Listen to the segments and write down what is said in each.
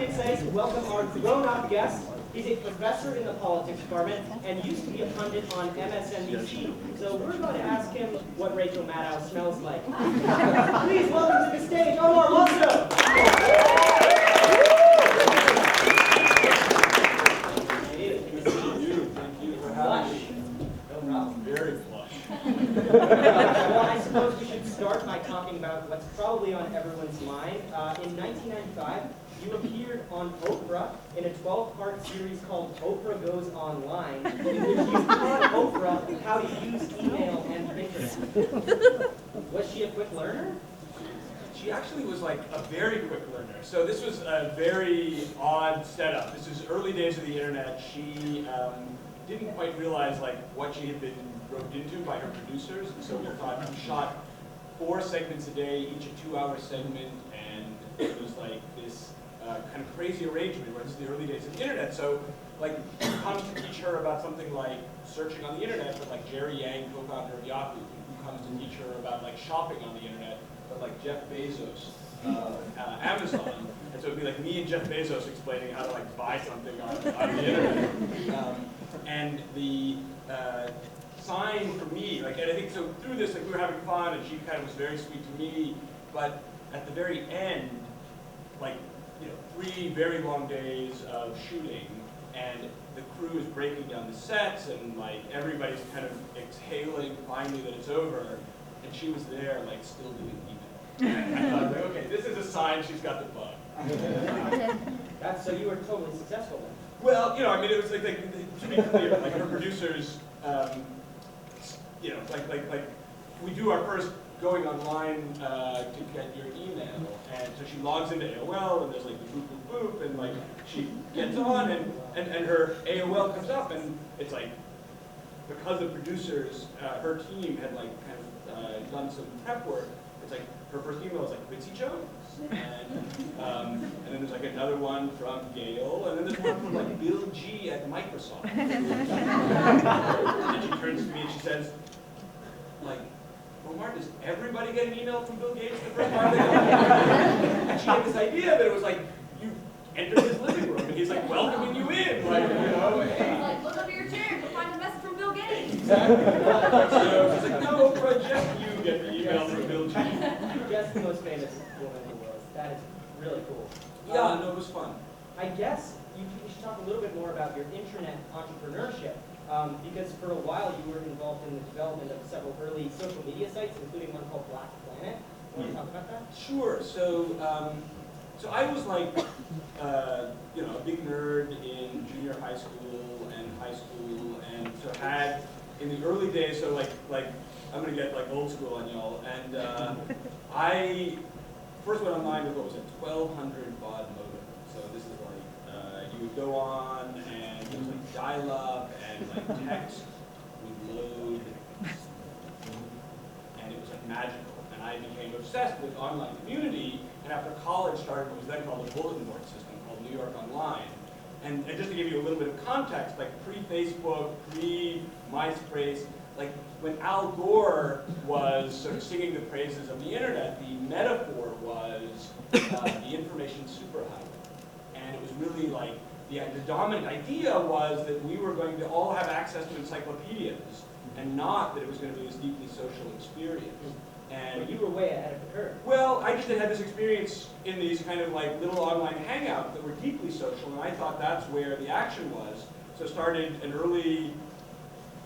really excited to welcome our grown-up guest. He's a professor in the politics department and used to be a pundit on MSNBC. So we're going to ask him what Rachel Maddow smells like. Please welcome to the stage, Omar Wasow. Thank you for having me. No problem. Very flush. Well, I suppose we should start by talking about what's probably on everyone's mind. In 1995, you appeared on Oprah in a 12-part series called Oprah Goes Online, in which you taught Oprah how to use email and the internet. Was she a quick learner? She actually was like a very quick learner. So this was a very odd setup. This is early days of the internet. She didn't quite realize like what she had been roped into by her producers, and so we thought we shot 4 segments a day, each a 2-hour segment, and it was like this kind of crazy arrangement where this is the early days of the internet. So like comes to teach her about something like searching on the internet, but like Jerry Yang, co-founder of Yahoo, who comes to teach her about like shopping on the internet, but like Jeff Bezos, Amazon. And so it'd be like me and Jeff Bezos explaining how to like buy something on the internet. And the sign for me, like, and I think so through this, like we were having fun, and she kind of was very sweet to me. But at the very end, like 3 very long days of shooting, and the crew is breaking down the sets, and like everybody's kind of exhaling finally that it's over, and she was there, like still doing email. And I thought, like, okay, this is a sign she's got the bug. So you were totally successful then. Well, I mean, it was like to be clear, like her producers, like we do our first going online to get your email, and so she logs into AOL, and there's like the boop boop boop, and like she gets on, and her AOL comes up, and it's like because the producers, her team had like kind of done some prep work. It's like her first email was like Quincy Jones, and then there's like another one from Yale, and then there's one from like Bill G at Microsoft. And she turns to me and she says, like, Omar, does everybody get an email from Bill Gates the first time? And she had this idea that it was like you enter his living room and he's like welcoming you in, like Like, look under your chair, you'll find a message from Bill Gates. Exactly. So she's like, no, Oprah, just you get the email from Bill G. Just the most famous woman in the world. That is really cool. Yeah, no, it was fun. I guess you should talk a little bit more about your internet entrepreneurship, because for a while you were involved in the development of several early social media sites, including one called Black Planet. Want to talk about that? Sure. So, so I was like, a big nerd in junior high school and high school, and so had in the early days. So like I'm gonna get like old school on y'all, and I first went online with what was it, 1200 baud modem. So this is like you would go on and it was like dial-up and like text would load, and it was like magical. And I became obsessed with online community, and after college started what was then called a bulletin board system called New York Online. And just to give you a little bit of context, like pre-Facebook, pre-MySpace, like when Al Gore was sort of singing the praises of the internet, the metaphor was the information superhighway. And it was really like, the dominant idea was that we were going to all have access to encyclopedias, and not that it was going to be this deeply social experience. And you were way ahead of the curve. well, I just had this experience in these kind of like little online hangouts that were deeply social, and I thought that's where the action was. So I started an early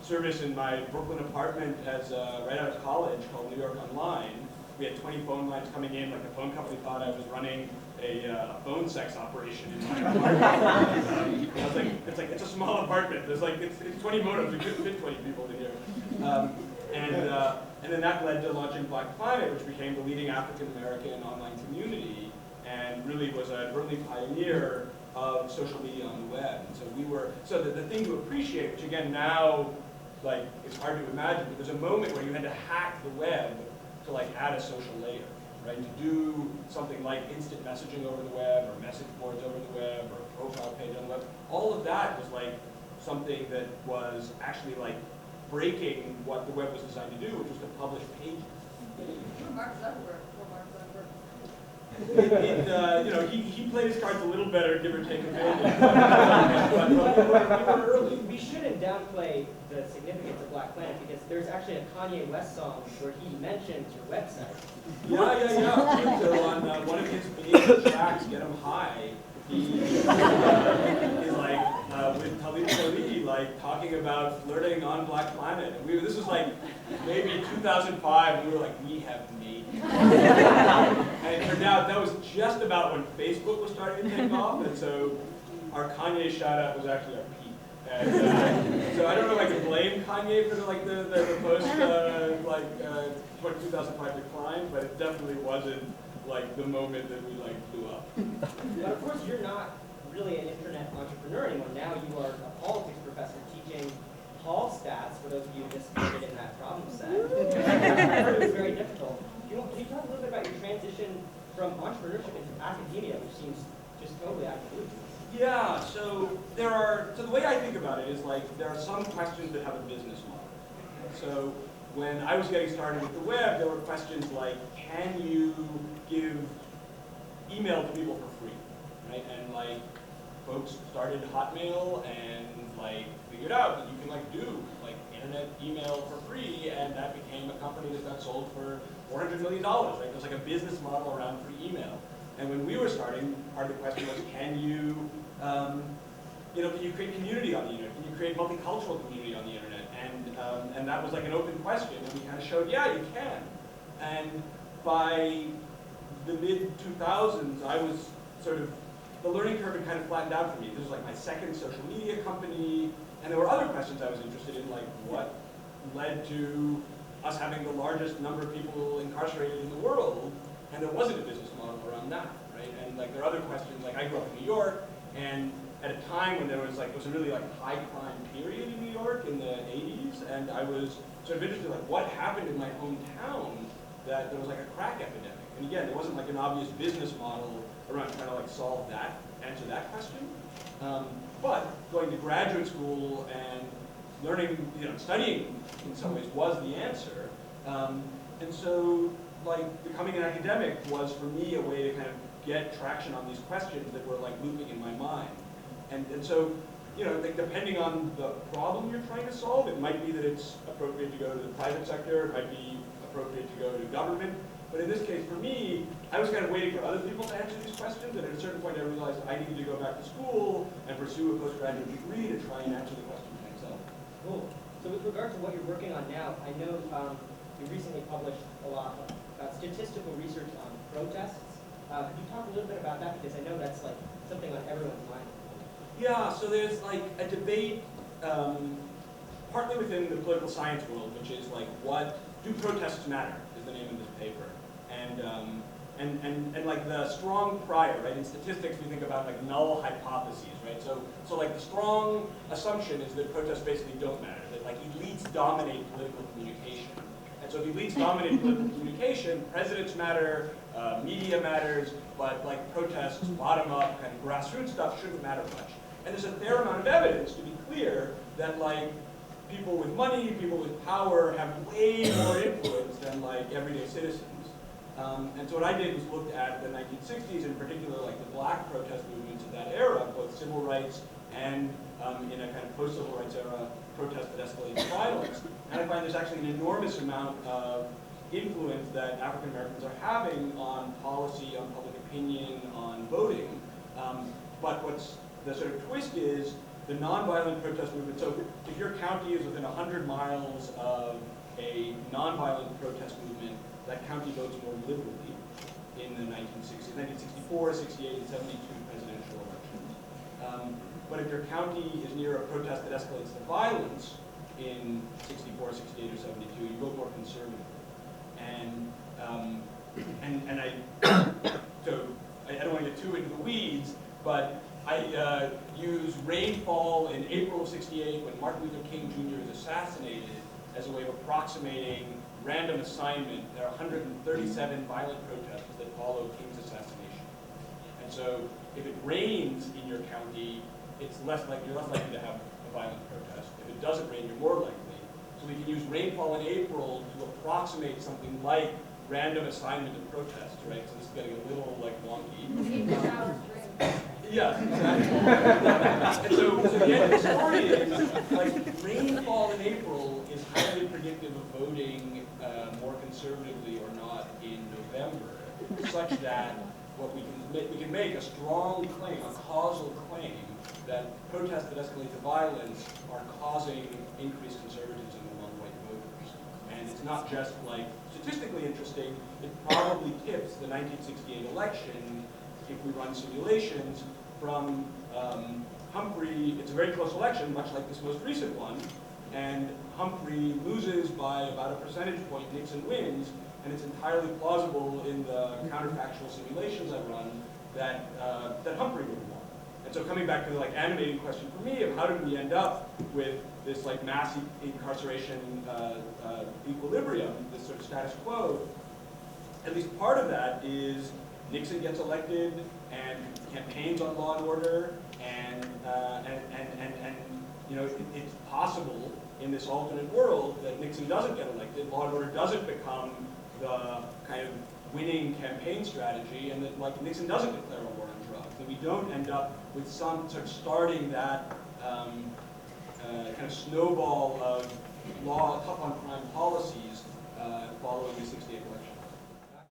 service in my Brooklyn apartment as right out of college called New York Online. We had 20 phone lines coming in, like the phone company thought I was running a phone sex operation in my apartment. I was like, it's a small apartment. There's like, it's 20 modems. We couldn't fit 20 people in here. And then that led to launching Black Planet, which became the leading African-American online community, and really was an early pioneer of social media on the web. And so we were, so the thing to appreciate, which again now, like, it's hard to imagine, but there's a moment where you had to hack the web to like add a social layer, right? To do something like instant messaging over the web, or message boards over the web, or a profile page on the web. All of that was like something that was actually like breaking what the web was designed to do, which was to publish pages. Mark Zuckerberg. he played his cards a little better, give or take a bit. But we were early. We shouldn't downplay the significance of Black Planet because there's actually a Kanye West song where he mentions your website. Yeah. So on one of his big tracks, Get 'Em High, he is like with Talib Kweli, like talking about flirting on Black Planet. And this was like maybe 2005, and we were like, we have made it. And it turned out that was just about when Facebook was starting to take off, and so our Kanye shout out was actually our peak. And so I don't know if I can blame Kanye for the post 2005 decline, but it definitely wasn't like the moment that we like blew up. But of course, you're not really an internet entrepreneur anymore. Now you are a politics professor teaching Hall stats, for those of you who just put it in that problem set. It was very difficult. Can you talk a little bit about your transition from entrepreneurship into academia, which seems just totally out of the blue? Yeah, so the way I think about it is like there are some questions that have a business model. So when I was getting started with the web, there were questions like, can you give email to people for free, right? And like folks started Hotmail and like figured out that you can like do like internet email for free, and that became a company that got sold for $400 million, right? There's like a business model around free email. And when we were starting, part of the question was, can you, can you create community on the internet? Can you create multicultural community on the internet? And that was like an open question, and we kind of showed, yeah, you can. And by the mid-2000s, I was sort of, the learning curve had kind of flattened out for me. This was like my second social media company, and there were other questions I was interested in, like what led to us having the largest number of people incarcerated in the world, and there wasn't a business model around that, right? And like there are other questions, like I grew up in New York, and at a time when there was like, it was a really like high crime period in New York in the 80s, and I was sort of interested, like what happened in my hometown that there was like a crack epidemic. And again, there wasn't like an obvious business model around trying to like solve that, answer that question. But going to graduate school and learning, studying in some ways was the answer. And so like becoming an academic was for me a way to kind of get traction on these questions that were like looping in my mind. And so, like depending on the problem you're trying to solve, it might be that it's appropriate to go to the private sector, it might be appropriate to go to government. But in this case, for me, I was kind of waiting for other people to answer these questions, and at a certain point I realized I needed to go back to school and pursue a postgraduate degree to try and answer the question myself. Cool. So with regard to what you're working on now, I know you recently published a lot of statistical research on protests. Could you talk a little bit about that? Because I know that's like something on everyone's mind. Yeah, so there's like a debate partly within the political science world, which is like, what do protests matter is the name of this paper. And like the strong prior, right? In statistics, we think about like null hypotheses, right? So like the strong assumption is that protests basically don't matter, that like elites dominate political communication. And so if elites dominate political communication, presidents matter, media matters, but like protests, bottom up, kind of grassroots stuff shouldn't matter much. And there's a fair amount of evidence, to be clear, that like people with money, people with power have way more influence than like everyday citizens. And so what I did was looked at the 1960s, in particular like the black protest movements of that era, both civil rights and in a kind of post-civil rights era, protest that escalated to violence. And I find there's actually an enormous amount of influence that African Americans are having on policy, on public opinion, on voting. But what's the sort of twist is the nonviolent protest movement. So if your county is within 100 miles of a nonviolent protest movement, that county votes more liberally in the 1960s, 1964, 68, and 72 presidential elections. But if your county is near a protest that escalates to violence in 64, 68, or 72, you vote more conservative. So I don't want to get too into the weeds, but I use rainfall in April of 68 when Martin Luther King Jr. is assassinated as a way of approximating random assignment. There are 137 violent protests that follow King's assassination. And so if it rains in your county, it's you're less likely to have a violent protest. If it doesn't rain, you're more likely. So we can use rainfall in April to approximate something like random assignment of protest, right? So this is getting a little like wonky. Keep the showers free. Yeah, exactly. And so the end of the story is, like, rainfall in April is highly predictive of voting more conservatively or not in November, such that what we can make a strong claim, a causal claim, that protests that escalate to violence are causing increased conservatism among white voters. And it's not just like statistically interesting, it probably tips the 1968 election, if we run simulations, from Humphrey. It's a very close election, much like this most recent one, and Humphrey loses by about a percentage point, Nixon wins, and it's entirely plausible in the counterfactual simulations I run that, that Humphrey would have won. And so coming back to the like animating question for me of how did we end up with this like mass incarceration equilibrium, this sort of status quo, at least part of that is Nixon gets elected and campaigns on law and order, and you know, it's possible in this alternate world that Nixon doesn't get elected, law and order doesn't become the kind of winning campaign strategy, and that like Nixon doesn't declare a war on drugs, that we don't end up with some sort of starting that kind of snowball of law, tough on crime policies following the '68 election.